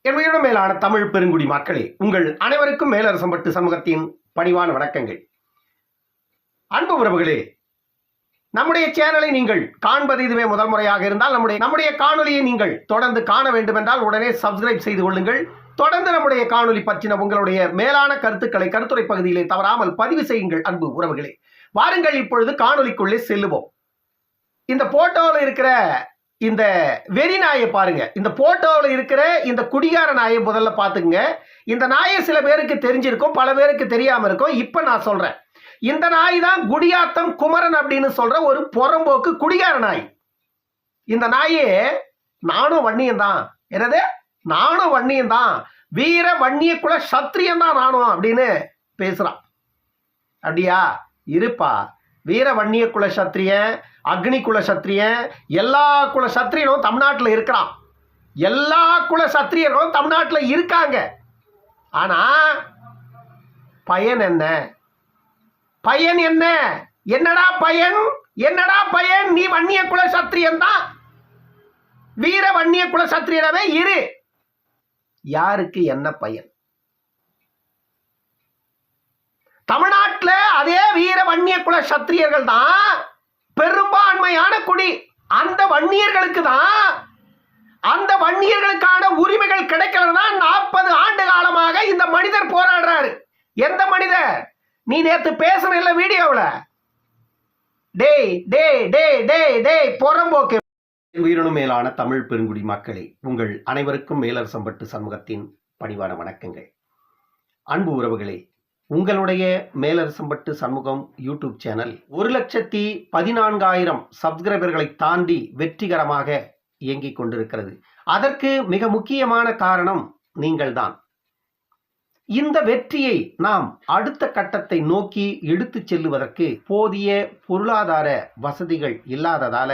என் உயிரினும் மேலான தமிழ் பெருங்குடி மக்களே, உங்கள் அனைவருக்கும் மேலரசம்பட்டு சமூகத்தின் பணிவான வணக்கங்கள். அன்பு உறவுகளே, நம்முடைய சேனலை நீங்கள் காண்பது இதுவே முதல் முறையாக இருந்தால் நம்முடைய காணொலியை நீங்கள் தொடர்ந்து காண வேண்டும் என்றால் உடனே சப்ஸ்கிரைப் செய்து கொள்ளுங்கள். தொடர்ந்து நம்முடைய காணொலி பற்றின உங்களுடைய மேலான கருத்துக்களை கருத்துரை பகுதியிலே தவறாமல் பதிவு செய்யுங்கள். அன்பு உறவுகளே, வாருங்கள் இப்பொழுது காணொலிக்குள்ளே செல்லுவோம். இந்த போட்டோவில் இருக்கிற இந்த வெறி நாயை பாருங்க. இந்த போட்டோவில் இருக்கிற இந்த குடிகார நாயை முதல்ல பார்த்துங்க. இந்த நாயை சில பேருக்கு தெரிஞ்சிருக்கும், பல பேருக்கு தெரியாம இருக்கும். இப்ப நான் சொல்றேன், இந்த நாய் தான் குடியாத்தம் குமரன் அப்படின்னு சொல்ற ஒரு புறம்போக்கு குடிகார நாய். இந்த நாயே நானும் வன்னியம் தான், என்னது நானும் வன்னியம் தான், வீர வன்னிய குல சத்திரியன் தான் நானும் அப்படின்னு பேசுறான். அப்படியா? இருப்பா, வீர வன்னிய குல சத்திரியன், அக்னி குல சத்திரியன், எல்லா குல சத்திரியனும் தமிழ்நாட்டில் இருக்கிறான். எல்லா குல சத்திரியர்களும் தமிழ்நாட்டில் இருக்காங்க. ஆனா பயன் என்ன? பயன் என்ன? என்னடா பயன்? என்னடா பயன்? நீ வன்னிய குல சத்திரியன் தான், வீர வன்னிய குல சத்திரியனவே இரு. யாருக்கு என்ன பயன்? தமிழ்நாட்டில் அதே வீர வன்னிய குல சத்திரியர்கள் தான் பெரும்பான்மையான குடி. அந்த வன்னியர்களுக்கு தான், அந்த வன்னியர்களுக்கான உரிமைகள் கிடைக்கலன்னா 40 ஆண்டு காலமாக இந்த மனிதர் போராடுறாரு. எந்த மனிதர்? நீ நேத்து பேசுன வீடியோவில் டேய் டேய் டேய் டேய் டேய் புறம்போக்கு. உயிரினும் மேலான தமிழ் பெருங்குடி மக்களே, உங்கள் அனைவருக்கும் மேலரசம்பட்டு சமூகத்தின் பணிவான வணக்கங்கள். அன்பு உறவுகளே, உங்களுடைய மேலரசம்பட்டு சண்முகம் யூடியூப் சேனல் 1,14,000 சப்ஸ்கிரைபர்களை தாண்டி வெற்றிகரமாக இயங்கிக் கொண்டிருக்கிறது. அதற்கு மிக முக்கியமான காரணம் நீங்கள்தான். இந்த வெற்றியை நாம் அடுத்த கட்டத்தை நோக்கி எடுத்துச் செல்லுவதற்கு போதிய பொருளாதார வசதிகள் இல்லாததால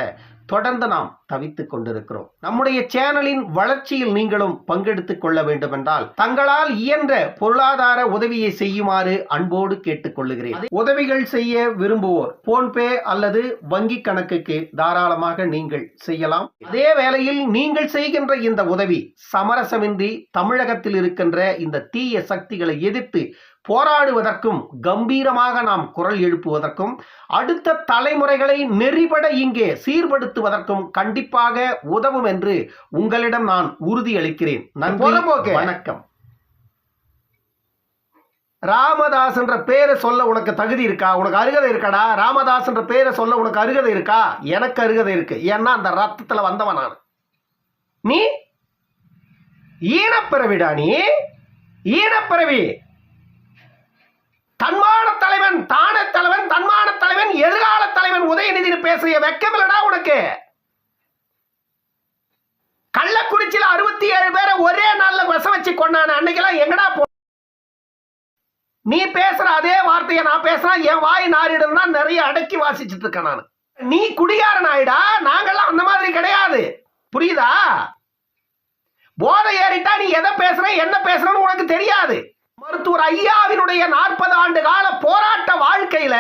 தொடர்ந்து நாம் தவித்துக் கொண்டிருக்கிறோம். நம்முடைய சேனலின் வளர்ச்சியில் நீங்களும் பங்கெடுத்துக் கொள்ள வேண்டும் என்றால் தங்களால் இயன்ற பொருளாதார உதவியை செய்யுமாறு அன்போடு கேட்டுக்கொள்ளுகிறேன். உதவிகள் செய்ய விரும்புவோர் போன்பே அல்லது வங்கி கணக்குக்கு தாராளமாக நீங்கள் செய்யலாம். அதே வேளையில் நீங்கள் செய்கின்ற இந்த உதவி சமரசமின்றி தமிழகத்தில் இருக்கின்ற இந்த தீய சக்திகளை எதிர்த்து போராடுவதற்கும் கம்பீரமாக நாம் குரல் எழுப்புவதற்கும் அடுத்த தலைமுறைகளை நெறிபட இங்கே சீர்படுத்துவதற்கும் கண்டிப்பாக உதவும் என்று உங்களிடம் நான் உறுதியளிக்கிறேன். வணக்கம். ராமதாஸ் என்ற பேரை சொல்ல உனக்கு தகுதி இருக்கா? உனக்கு அருகதை இருக்காடா? ராமதாஸ் என்ற பேரை சொல்ல உனக்கு அருகதை இருக்கா? எனக்கு அருகதை இருக்கு. ஏன்னா அந்த ரத்தத்துல வந்தவன் நான். நீ ஈனப்பிறவிடா, நீ ஈனப்பிறவி. தன்மான தலைவன், தான தலைவன், தன்மான தலைவன், எதிர்கால தலைவன் உதயநிதி பேசிய வெக்கமில்லடா உனக்கு. கள்ளக்குறிச்சியில் 67 பேரை ஒரே நாள்ல வசம் வச்சு கொண்டான அன்னைக்கெல்லாம் எங்கடா போ? நீ பேசுற அதே வார்த்தையை நான் பேசுறேன், என் வாய் நாரிடம்னா நிறைய அடக்கி வாசிச்சுட்டு இருக்கேன் நான். நீ குடிகாரன் ஆயிடா, நாங்கெல்லாம் அந்த மாதிரி கிடையாது. புரியுதா? போதை ஏறிட்டா நீ எதை பேசுற என்ன பேசுறன்னு உனக்கு தெரியாது. மருத்துவர் ஐயாவினுடைய 40 ஆண்டு கால போராட்ட வாழ்க்கையில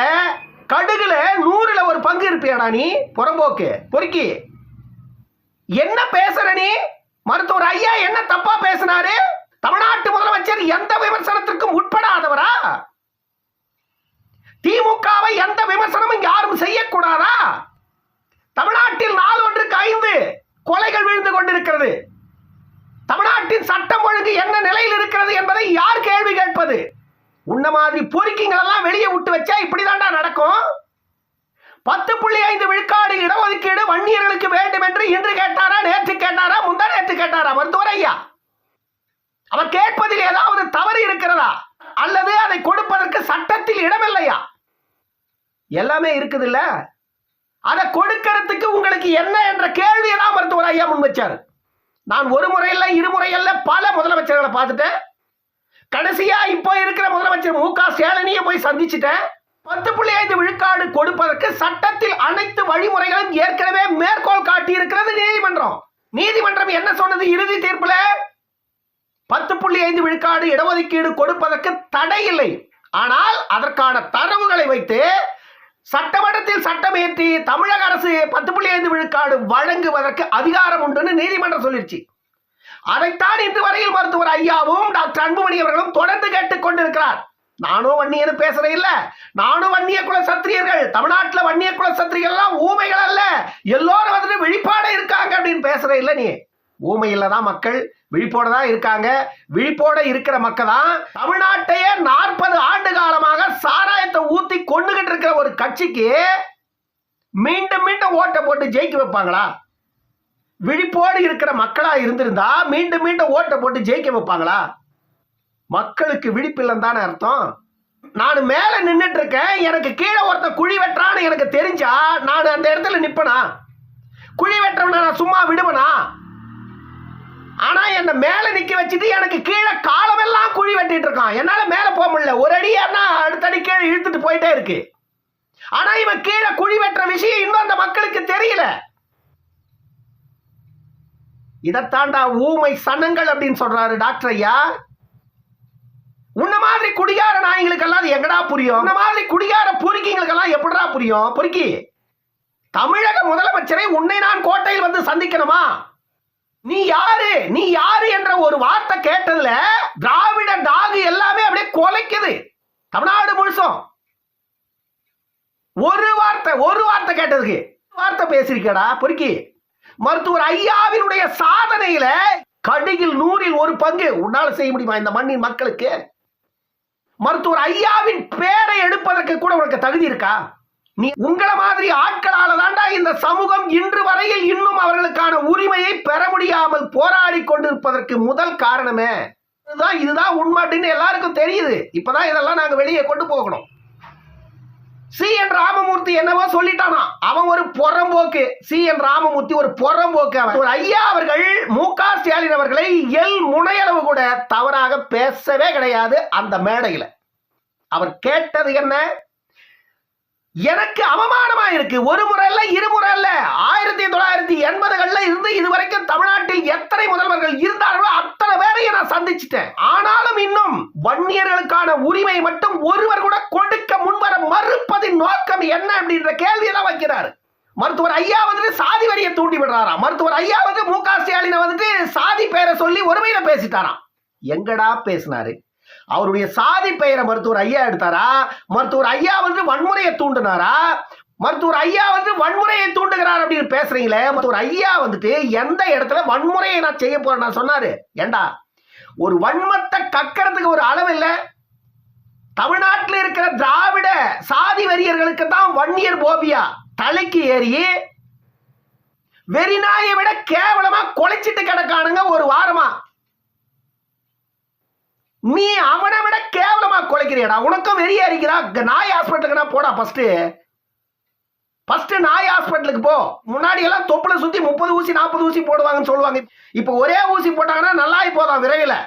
கடுகுல 100ல் ஒரு பங்கு இருப்பியாடா நீ புறம்போக்கு பொறுக்கி. என்ன பேசுற நீ? மருத்துவர் ஐயா என்ன தப்பா பேசினாரு? தமிழ்நாட்டு முதலமைச்சர் எந்த விமர்சனத்திற்கும் உட்படாதவரா? திமுகவை எந்த விமர்சனமும் யாரும் செய்யக்கூடாதா? தமிழ்நாட்டில் 4/5 கொலைகள் விழுந்து கொண்டிருக்கிறது. தமிழ்நாட்டின் சட்டம் ஒழுங்கு என்ன நிலையில் இருக்கிறது என்பதை யார் கேள்வி கேட்பது? உன்ன மாதிரி பொறுக்கிங்கள் எல்லாம் வெளியே விட்டு வச்சா இப்படிதான்டா நடக்கும். 10.5 விழுக்காடு இடஒதுக்கீடு வன்னியர்களுக்கு வேண்டும் என்று இன்று கேட்டாரா, நேற்று கேட்டாரா, முந்தா நேற்று கேட்டாரா மருத்துவர் ஐயா? அவர் கேட்பதில் ஏதாவது தவறு இருக்கிறதா அல்லது அதை கொடுப்பதற்கு சட்டத்தில் இடமில்லையா? எல்லாமே இருக்குது இல்ல, அதை கொடுக்கிறதுக்கு உங்களுக்கு என்ன என்ற கேள்வியை தான் மருத்துவர் ஐயா முன் வச்சார். நான் ஒரு முறை இல்ல, இருமுறை இல்ல, பல முதலமைச்சர்களை பார்த்துட்டேன். கடைசியா இப்போ இருக்கிற முதலமைச்சர் மு.க. ஸ்டாலினையே போய் சந்திச்சுட்டேன். 10.5 விழுக்காடு கொடுப்பதற்கு சட்டத்தில் அனைத்து வழிமுறைகளும் ஏற்கனவே மேற்கோள் காட்டி இருக்கிறது நீதிமன்றம். நீதிமன்றம் என்ன சொன்னது இறுதி தீர்ப்புல? 10.5 விழுக்காடு இடஒதுக்கீடு கொடுப்பதற்கு தடை இல்லை. ஆனால் அதற்கான தரவுகளை வைத்து சட்டமன்றத்தில் சட்டம் ஏற்றி தமிழக அரசு 10.5 விழுக்காடு வழங்குவதற்கு அதிகாரம் உண்டு நீதிமன்றம் சொல்லிருச்சு. அதைத்தான் இன்று வரையில் மருத்துவர் ஐயாவும் டாக்டர் அன்புமணி அவர்களும் தொடர்ந்து கேட்டுக் கொண்டிருக்கிறார். நானும் வன்னியர் பேசுறேன் இல்ல, நானும் வன்னிய குல சத்திரியர்கள், தமிழ்நாட்டில் வன்னிய குல சத்திரியர்கள் எல்லாம் ஊமைகள் அல்ல, எல்லோரும் வந்துட்டு விழிப்பாட இருக்காங்க அப்படின்னு பேசுற இல்ல. நீ ஊமையில தான் மக்கள் விழிப்போட தான் இருக்காங்க. விழிப்போட இருக்கிற மக்கள் தான் தமிழ்நாட்டையே 40 ஆண்டு காலமாக சாராயத்தை ஊத்தி கொண்டுகிட்டு இருக்கிற ஒரு கட்சிக்கு மீண்டும் மீண்டும் ஓட்டை போட்டு ஜெயிக்க வைப்பாங்களா? விழிப்போடு இருக்கிற மக்களா இருந்திருந்தா மீண்டும் மீண்டும் ஓட்டை போட்டு ஜெயிக்க வைப்பாங்களா? மக்களுக்கு விழிப்பில்லைன்னு தானே அர்த்தம். நான் மேல நின்றுட்டு இருக்கேன், எனக்கு கீழே ஒருத்த குழி வெட்டுறான்னு எனக்கு தெரிஞ்சா நான் அந்த இடத்துல நிப்பனா? குழி வெட்டுறவன நான் சும்மா விடுவனா? ஆனா என்ன மேல நிக்க வச்சுட்டு எனக்கு கீழே காலமெல்லாம் குழி வெட்டிட்டு இருக்கான். என்னால மேல போக முடியல. ஒரு அடி அடுத்த அடி கீழே இழுத்துட்டு போயிட்டே இருக்கு. ஆனா இவன் கீழே குழி வெட்டுற விஷயம் இன்னும் அந்த மக்களுக்கு தெரியல. இதத்தாண்டா ஊமை சனங்கள் அப்படின்னு சொல்றாரு டாக்டர் ஐயா. உன்ன மாதிரி குடிகார நாய்களுக்கெல்லாம் எங்கடா புரியும்? உன்ன மாதிரி குடிகார பொறுக்கிங்களுக்கெல்லாம் எப்படிடா புரியும்? பொறுக்கி, தமிழக முதலமைச்சரை உன்னை நான் கோட்டையில் வந்து சந்திக்கணுமா? நீ யாரு, நீ யாரு என்ற ஒரு வார்த்தை கேட்டதுல திராவிட டாகு எல்லாமே அப்படியே கொலைக்குது. தமிழ்நாடு முழுசும் ஒரு வார்த்தை கேட்டதுக்கு வார்த்தை பேசிருக்கடா பொறுக்கி. மருத்துவர் ஐயாவினுடைய சாதனையில கடியில் 100ல் 1 பங்கு உன்னால செய்ய முடியுமா இந்த மண்ணின் மக்களுக்கு? மருத்துவர் ஐயாவின் பேரை எடுப்பதற்கு கூட உனக்கு தகுதி இருக்கா? நீ உங்களை மாதிரி ஆட்களால தாண்டா இந்த சமூகம் இன்று வரையில் இன்னும் அவர்களுக்கான உரிமையை பெற முடியாமல் போராடி கொண்டிருப்பதற்கு முதல் காரணமே இதுதான் உண்மை அப்படின்னு எல்லாருக்கும் தெரியுது. இப்பதான் இதெல்லாம் நாங்க வெளியே கொண்டு போகணும். சி.என். ராமமூர்த்தி என்னவோ சொல்லிட்டானா, அவன் ஒரு புறம்போக்கு. சி.என். ராமமூர்த்தி ஒரு புறம்போக்கு. ஒரு ஐயா அவர்கள் மு.க. ஸ்டாலின் அவர்களை முனையளவு கூட தவறாக பேசவே கிடையாது. அந்த மேடையில் அவர் கேட்டது என்ன? எனக்கு அவமானமா இருக்கு. ஒரு முறை இல்ல, இருமுறை இல்ல, 1980களில் இருந்து இதுவரைக்கும் தமிழ்நாட்டில் எத்தனை முதல்வர்கள் இருந்தார்களோ அத்தனை பேரையும் நான் சந்திச்சிட்டேன். ஆனாலும் இன்னும் வன்னியர்களுக்கான உரிமை மட்டும் ஒருவர் கூட கொடுக்க முன்வர மறுப்பதின் நோக்கம் என்ன அப்படின்ற கேள்வியெல்லாம் வைக்கிறார். மருத்துவர் ஐயா வந்துட்டு சாதி வரியை தூண்டி விடுறாராம். மருத்துவர் ஐயா வந்து மு.க. ஸ்டாலினை வந்துட்டு சாதி பெயரை சொல்லி ஒருமையில பேசிட்டாராம். எங்கடா பேசினாரு? அவருடைய சாதி பெயரை மருத்துவர் ஐயா எடுத்தாரா? மருத்துவர் ஐயா வந்து வன்முறையை தூண்டினாரா? மருத்துவர் ஐயா வந்து வன்முறையை தூண்டுகிறார் அப்படின்னு பேசுறீங்களே. மருத்துவர் ஐயா வந்துட்டு எந்த இடத்துல வன்முறையை நான் செய்ய போறேன் நான் சொன்னாரு? ஏண்டா ஒரு வன்மத்தை கக்கிறதுக்கு ஒரு அளவு இல்லை. தமிழ்நாட்டில் இருக்கிற திராவிட சாதி வெறியர்களுக்கு தான் வன்னியர் போபியா தலைக்கு ஏறி வெறிநாயை விட கேவலமா கொலைச்சிட்டு கிடக்கானுங்க ஒரு வாரமா. நீ அவனை விட கேவலமா கொலைக்கிறியடா. உனக்கும் வெறியா இருக்கிறா. நாய் ஹாஸ்பிட்டலுக்கு போடா. ஃபர்ஸ்ட் நாய் ஹாஸ்பிட்டலுக்கு போ. முன்னாடி எல்லாம் தொப்புல சுத்தி 30 ஊசி 40 ஊசி போடுவாங்கன்னு சொல்லுவாங்க. இப்ப ஒரே ஊசி போட்டாங்கன்னா நல்லாயி போதான் விரைவில்.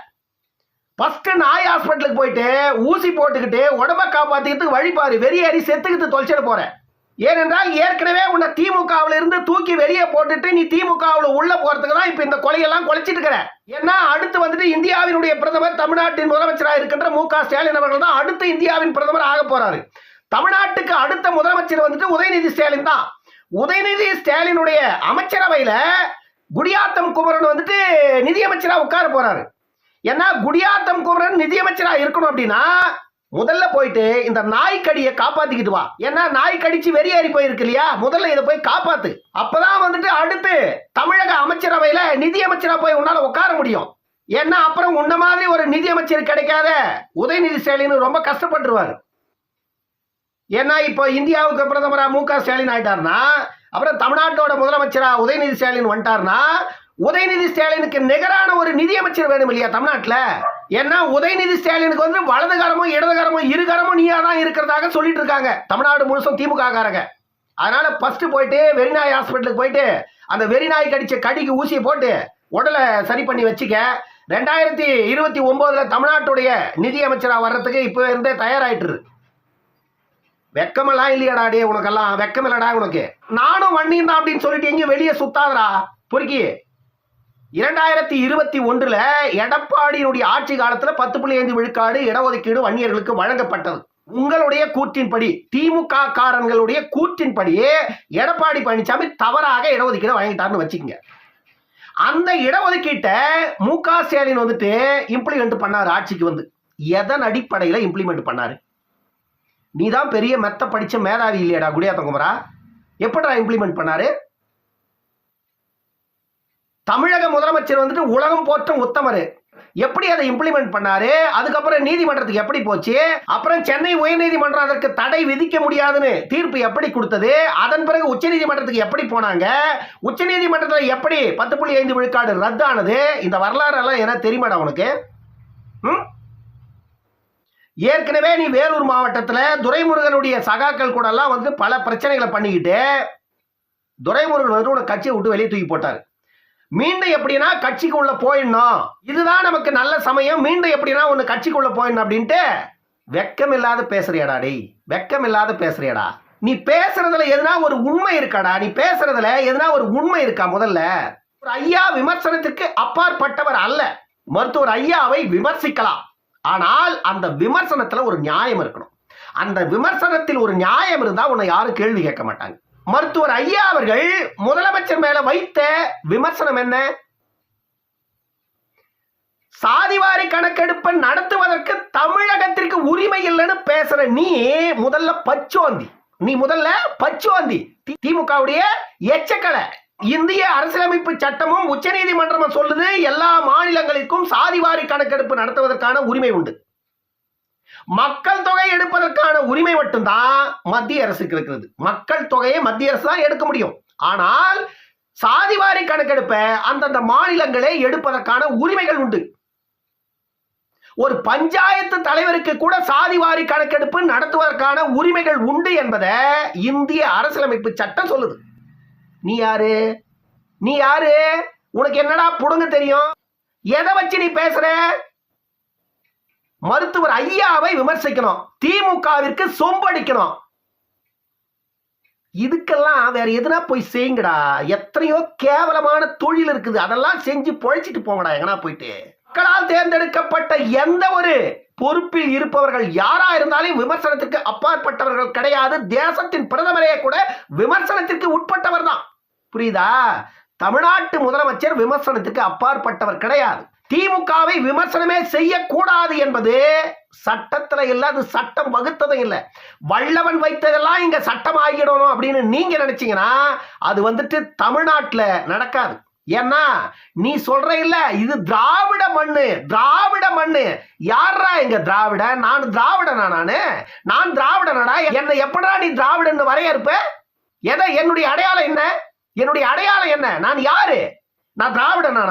ஃபர்ஸ்ட் நாய் ஹாஸ்பிட்டலுக்கு போயிட்டு ஊசி போட்டுக்கிட்டு உடம்ப காப்பாத்திக்கிட்டு வழிபாரு. வெறியாரி செத்துக்கிட்டு தொலைச்சிட்டு போற. ஏனென்றால் ஏற்கனவே உன்னை திமுகவில் இருந்து தூக்கி வெளியே போட்டுட்டு நீ திமுகவில் உள்ள போறதுக்கு தான் இப்ப இந்த கொலையெல்லாம் கொலைச்சிட்டு இருக்கிற. ஏன்னா அடுத்து வந்துட்டு இந்தியாவினுடைய பிரதமர் தமிழ்நாட்டின் முதலமைச்சராக இருக்கின்ற மு.க. ஸ்டாலின் அவர்கள் தான் அடுத்து இந்தியாவின் பிரதமர் ஆக போறாரு. தமிழ்நாட்டுக்கு அடுத்த முதலமைச்சர் வந்துட்டு உதயநிதி ஸ்டாலின் தான். உதயநிதி ஸ்டாலினுடைய அமைச்சரவையில குடியாத்தம் குமரன் வந்துட்டு நிதியமைச்சரா உட்கார போறாரு. ஏன்னா குடியாத்தம் குமரன் நிதியமைச்சரா இருக்கணும் அப்படின்னா முதல்ல போயிட்டு இந்த நாய்க்கடியை காப்பாத்திக்கிட்டு வா. ஏன்னா நாய் கடிச்சு வெறியாறி போயிருக்கு இல்லையா, முதல்ல இதை போய் காப்பாத்து. அப்பதான் வந்துட்டு அடுத்து தமிழக அமைச்சரவையில நிதியமைச்சரா போய் உன்னால உட்கார முடியும். ஏன்னா அப்புறம் உன்ன மாதிரி ஒரு நிதியமைச்சர் கிடைக்காத உதயநிதி ஸ்டாலின் ரொம்ப கஷ்டப்பட்டுருவாரு. ஏன்னா இப்போ இந்தியாவுக்கு பிரதமரா மு.க. ஸ்டாலின் ஆயிட்டாருன்னா அப்புறம் தமிழ்நாட்டோட முதலமைச்சரா உதயநிதி ஸ்டாலின் வந்துட்டாருன்னா உதயநிதி ஸ்டாலினுக்கு நிகரான ஒரு நிதியமைச்சர் வேணும் இல்லையா தமிழ்நாட்டில். ஏன்னா உதயநிதி ஸ்டாலினுக்கு வந்து வலதுகரமும் இடதுகரமும் இருகரமும் நீயா தான் இருக்கிறதாக சொல்லிட்டு இருக்காங்க தமிழ்நாடு முழுசும் திமுக காரங்க. அதனால ஃபர்ஸ்ட் போயிட்டு வெறிநாய் ஹாஸ்பிட்டலுக்கு போயிட்டு அந்த வெறிநாய் கடிச்ச கடிக்கு ஊசியை போட்டு உடலை சரி பண்ணி வச்சுக்க. 2029 தமிழ்நாட்டுடைய நிதியமைச்சரா வர்றதுக்கு இப்போ இருந்தே தயாராயிட்டு. வெக்கமெல்லாம் இல்லையாடா டே உனக்கெல்லாம்? வெக்கம் இல்லடா உனக்கு? நானும் வண்டியும் தான் அப்படின்னு சொல்லிட்டு எங்கேயும் வெளியே சுத்தாதரா பொறுக்கி. 2021 எடப்பாடியினுடைய ஆட்சி காலத்துல 10.5 விழுக்காடு இடஒதுக்கீடு வன்னியர்களுக்கு வழங்கப்பட்டது. உங்களுடைய கூற்றின்படி, திமுக காரங்களுடைய கூற்றின்படி எடப்பாடி பழனிசாமி தவறாக இடஒதுக்கீடு வழங்கிட்டாருன்னு வச்சுக்கோங்க. அந்த இடஒதுக்கீட்டை மு.க. ஸ்டாலின் வந்துட்டு இம்ப்ளிமெண்ட் பண்ணாரு. ஆட்சிக்கு வந்து எதன் அடிப்படையில் இம்ப்ளிமெண்ட் பண்ணாரு? நீ தான் பெரிய மெத்த படிச்ச மேதாவி இல்லையாடா குடியாத்த குமரா? எப்படா இம்ப்ளிமெண்ட் பண்ணாரு? தமிழக முதலமைச்சர் வந்துட்டு உலகம் போற்றும் உத்தமர், எப்படி அதை இம்ப்ளிமெண்ட் பண்ணாரு? அதுக்கப்புறம் நீதிமன்றத்துக்கு எப்படி போச்சு? அப்புறம் சென்னை உயர்நீதிமன்றம் அதற்கு தடை விதிக்க முடியாதுன்னு தீர்ப்பு எப்படி கொடுத்தது? அதன் பிறகு உச்சநீதிமன்றத்துக்கு எப்படி போனாங்க? உச்சநீதிமன்றத்தில் எப்படி 10.5 விழுக்காடு ரத்தானது? இந்த வரலாறு எல்லாம் என்ன தெரியுமாடா உனக்கு? ஏற்கனவே நீ வேலூர் மாவட்டத்தில் துரைமுருகனுடைய சகாக்கள் கூட எல்லாம் வந்து பல பிரச்சனைகளை பண்ணிக்கிட்டு துரைமுருகன் வந்து உனக்கு கட்சியை விட்டு வெளியே தூக்கி போட்டார். மீண்டும் எப்படின்னா கட்சிக்குள்ள போயிடணும், இதுதான் நமக்கு நல்ல சமயம், மீண்டும் எப்படின்னா ஒன்று கட்சிக்குள்ள போயிடணும் அப்படின்ட்டு வெக்கம் இல்லாத பேசுறியாடா? டேய், வெக்கம் இல்லாத பேசுறியாடா? நீ பேசுறதுல எதுனா ஒரு உண்மை இருக்காடா? நீ பேசுறதுல எதுனா ஒரு உண்மை இருக்கா? முதல்ல ஒரு ஐயா விமர்சனத்துக்கு அப்பாற்பட்டவர் அல்ல. மருத்துவர் ஐயாவை விமர்சிக்கலாம், ஆனால் அந்த விமர்சனத்துல ஒரு நியாயம் இருக்கணும். அந்த விமர்சனத்தில் ஒரு நியாயம் இருந்தா உன்னை யாரும் கேள்வி கேட்க மாட்டாங்க. மருத்துவர் ஐயா அவர்கள் முதலமைச்சர் மேல வைத்த விமர்சனம் என்ன? சாதிவாரி கணக்கெடுப்பை நடத்துவதற்கு தமிழகத்திற்கு உரிமை இல்லைன்னு பேசுற நீ முதல்ல பச்சோந்தி. திமுகவுடைய எச்சக்கலை. இந்திய அரசியலமைப்பு சட்டமும் உச்சநீதிமன்றமும் சொல்லுது, எல்லா மாநிலங்களுக்கும் சாதிவாரி கணக்கெடுப்பு நடத்துவதற்கான உரிமை உண்டு. மக்கள் தொகை எடுப்பதற்கான உரிமை மட்டும்தான் மத்திய அரசுக்கு இருக்கிறது. மக்கள் தொகையை மத்திய அரசு தான் எடுக்க முடியும். ஆனால் சாதிவாரி கணக்கெடுப்பை அந்தந்த மாநிலங்களே எடுப்பதற்கான உரிமைகள் உண்டு. ஒரு பஞ்சாயத்து தலைவருக்கு கூட சாதிவாரி கணக்கெடுப்பு நடத்துவதற்கான உரிமைகள் உண்டு என்பதை இந்திய அரசியலமைப்பு சட்டம் சொல்லுது. நீ யாரு? உனக்கு என்னடா புடுங்க தெரியும்? எதை வச்சு நீ பேசுற? மருத்துவர் ஐயாவை விமர்சிக்கணும், திமுகவிற்கு சொம்படிக்கணும். இதுக்கெல்லாம் வேற எதுனா போய் செய்யுங்கடா. எத்தனையோ கேவலமான தொழில் இருக்குது, அதெல்லாம் செஞ்சு பொழைச்சிட்டு போங்கடா. எங்கனா போயிட்டு மக்களால் தேர்ந்தெடுக்கப்பட்ட எந்த ஒரு பொறுப்பில் இருப்பவர்கள் யாரா இருந்தாலும் விமர்சனத்திற்கு அப்பாற்பட்டவர்கள் கிடையாது. தேசத்தின் பிரதமரே கூட விமர்சனத்திற்கு உட்பட்டவர் தான். புரியுதா? தமிழ்நாட்டு முதலமைச்சர் விமர்சனத்துக்கு அப்பாற்பட்டவர் கிடையாது. திமுகவை விமர்சனமே செய்யக்கூடாது என்பது சட்டத்துல இல்ல, அது சட்டம் வகுத்ததும் இல்லை. வல்லவன் வைத்ததெல்லாம் இங்க சட்டம் ஆகிடணும் அப்படின்னு நீங்க நினைச்சீங்கன்னா அது வந்துட்டு தமிழ்நாட்டில் நடக்காது. ஏன்னா நீ சொல்ற இல்ல, இது திராவிட மண்ணு. யாரா இங்க திராவிட? நான் திராவிடனா? நான் திராவிடனடா. என்னை எப்படா நீ திராவிடன்னு வரையறுப்ப? எதை? என்னுடைய அடையாளம் என்ன? நான் யாரு? நான் திராவிடனா?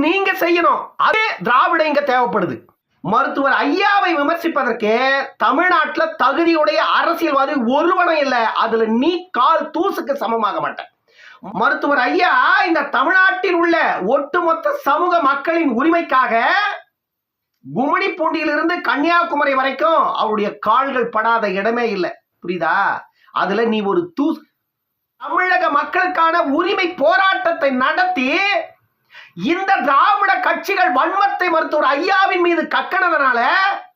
நீங்க செய்யணும். அது திராவிட இங்க தேவைப்படுது. மருத்துவர் ஐயாவை விமர்சிப்பதற்கு தமிழ்நாட்டில் தகுதியுடைய அரசியல்வாதி ஒருவனும் இல்லை. அதுல நீ கால் தூசுக்கு சமமாக மாட்டேன். மருத்துவர் ஐயா இந்த தமிழ்நாட்டில் உள்ள ஒட்டுமொத்த சமூக மக்களின் உரிமைக்காக கும்மிடி பூண்டியிலிருந்து கன்னியாகுமரி வரைக்கும் அவருடைய கால்கள் படாத இடமே இல்லை. புரியுதா? அதுல நீ ஒரு தமிழக மக்களுக்கான உரிமை போராட்டத்தை நடத்தி இந்த திராவிட கட்சிகள் வன்மத்தை மருத்துவர் ஐயாவின் மீது கக்கனதனால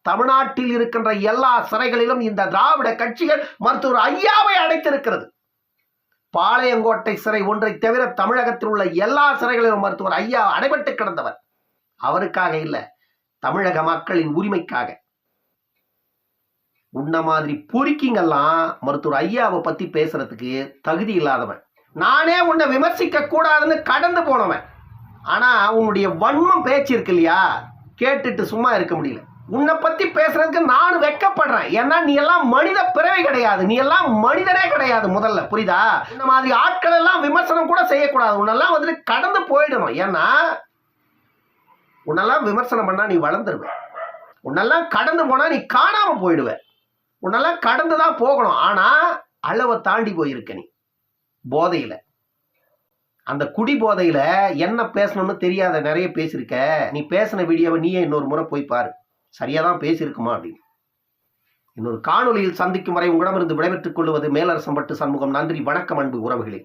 தமிழ்நாட்டில் இருக்கின்ற எல்லா சிறைகளிலும் இந்த திராவிட கட்சிகள் மருத்துவர் ஐயாவை அடைத்திருக்கிறது. பாளையங்கோட்டை சிறை ஒன்றை தவிர தமிழகத்தில் உள்ள எல்லா சிறைகளிலும் மருத்துவர் ஐயா அடைபட்டு கிடந்தவர். அவருக்காக இல்ல, தமிழக மக்களின் உரிமைக்காக. உன்ன மாதிரி பொறுக்கிங்கெல்லாம் மருத்துவர் ஐயாவை பத்தி பேசுறதுக்கு தகுதி இல்லாதவன். நானே உன்னை விமர்சிக்க கூடாதுன்னு கடந்து போனவன். ஆனா உன்னுடைய வன்மம் பேச்சு இருக்கு இல்லையா, கேட்டுட்டு சும்மா இருக்க முடியல. உன்னை பத்தி பேசுறதுக்கு நான் வெக்கப்படுறேன். ஏன்னா நீ எல்லாம் மனித பிறவை கிடையாது, நீ எல்லாம் மனிதனே கிடையாது. முதல்ல புரியுதா? இந்த மாதிரி ஆட்கள் எல்லாம் விமர்சனம் கூட செய்யக்கூடாது. உன்னெல்லாம் வந்துட்டு கடந்து போயிடணும். ஏன்னா உன்னெல்லாம் விமர்சனம் பண்ணா நீ வளர்ந்துருவ. உன்னெல்லாம் கடந்து போனா நீ காணாம போயிடுவ. உன்னெல்லாம் கடந்துதான் போகணும். ஆனா அளவை தாண்டி போயிருக்க நீ போதையில. அந்த குடி போதையில என்ன பேசணும்னு தெரியாத நிறைய பேசியிருக்க. நீ பேசின வீடியோவை நீயே இன்னொரு முறை போய் பாரு, சரியாதான் பேசியிருக்குமா அப்படின்னு. இன்னொரு காணொலியில் சந்திக்கும் வரை உங்களிடமிருந்து விடைபெற்றுக் கொள்வது மேலரசம்பட்டு சண்முகம். நன்றி, வணக்கம் அன்பு உறவுகளே.